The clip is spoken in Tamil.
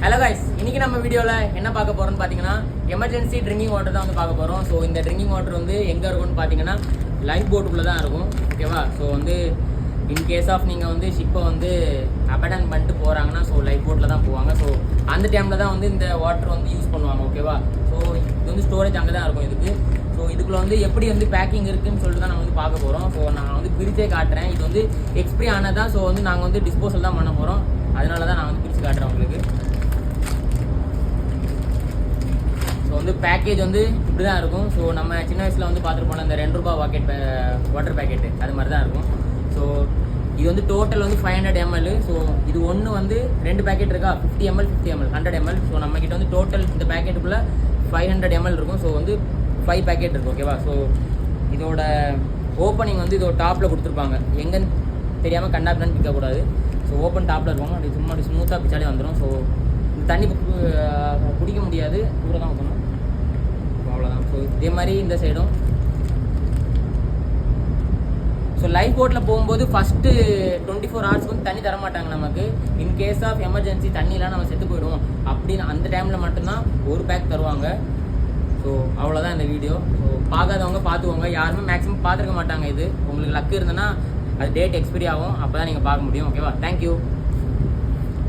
ஹலோ கைஸ், இன்னைக்கு நம்ம வீடியோவில் என்ன பார்க்க போகிறோம்னு பார்த்தீங்கன்னா எமர்ஜென்சி ட்ரிங்கிங் வாட்டர் தான் வந்து பார்க்க போகிறோம். ஸோ இந்த ட்ரிங்கிங் வாட்டர் வந்து எங்கே இருக்கும்னு பார்த்தீங்கன்னா லைஃப் போட்டுக்குள்ளே தான் இருக்கும். ஓகேவா? ஸோ வந்து இன் கேஸ் ஆஃப் நீங்கள் வந்து ஷிப்பை வந்து அபேண்டன் பண்ணிட்டு போகிறாங்கன்னா ஸோ லைஃப் போட்டில் தான் போவாங்க. ஸோ அந்த டைமில் தான் வந்து இந்த வாட்டர் வந்து யூஸ் பண்ணுவாங்க. ஓகேவா? ஸோ இது வந்து ஸ்டோரேஜ் அங்கே தான் இருக்கும் இதுக்கு. ஸோ இதுக்குள்ள வந்து எப்படி வந்து பேக்கிங் இருக்குன்னு சொல்லிட்டு தான் நம்ம வந்து பார்க்க போகிறோம். ஸோ நான் வந்து பிரிச்சே காட்டுறேன். இது வந்து எக்ஸ்பிரி ஆனதான். ஸோ வந்து நாங்கள் வந்து டிஸ்போசல் தான் பண்ண போகிறோம். அதனால தான் நான் வந்து பிரித்து காட்டுறேன் உங்களுக்கு. ஸோ வந்து பேக்கேஜ் வந்து இப்படி தான் இருக்கும். ஸோ நம்ம சின்ன வயசில் வந்து பார்த்துருப்போம் அந்த ₹2 வாட்டர் பேக்கெட்டு, அது மாதிரி தான் இருக்கும். ஸோ இது வந்து டோட்டல் வந்து 500 ml. ஸோ இது ஒன்று வந்து 2 பேக்கெட் இருக்கா, 50 ml 50 ml 100 ml. ஸோ நம்மக்கிட்ட வந்து டோட்டல் இந்த பேக்கெட்டுக்குள்ளே 500 ml இருக்கும். ஸோ வந்து 5 பேக்கெட் இருக்கும். ஓகேவா? ஸோ இதோட ஓப்பனிங் வந்து இதோட டாப்பில் கொடுத்துருப்பாங்க. எங்கன்னு தெரியாமல் கண்டாப்பிடான்னு பிக்கக்கூடாது. ஸோ ஓப்பன் டாப்பில் இருக்கும். அப்படி சும்மா அப்படி ஸ்மூத்தாக பிச்சாலே வந்துடும். ஸோ இந்த தண்ணி குடிக்க முடியாது, கூட தான் ஊற்றணும். ஸோ அவ்வளோதான். ஸோ இதே மாதிரி இந்த சைடும். ஸோ லைஃப் போட்டில் போகும்போது ஃபஸ்ட்டு 24 hours வந்து தண்ணி தரமாட்டாங்க நமக்கு. இன் கேஸ் ஆஃப் எமர்ஜென்சி தண்ணிலாம் நம்ம செத்து போயிடுவோம் அப்படின்னு அந்த டைமில் மட்டும்தான் ஒரு பேக் தருவாங்க. ஸோ அவ்வளோதான் இந்த வீடியோ. ஸோ பார்க்காதவங்க பார்த்துக்கோங்க. யாருமே மேக்ஸிமம் பார்த்துருக்க மாட்டாங்க. இது உங்களுக்கு லக்கு இருந்ததுன்னா அது டேட் எக்ஸ்பைரி ஆகும், அப்போ தான் நீங்கள் பார்க்க முடியும். ஓகேவா? தேங்க்யூ.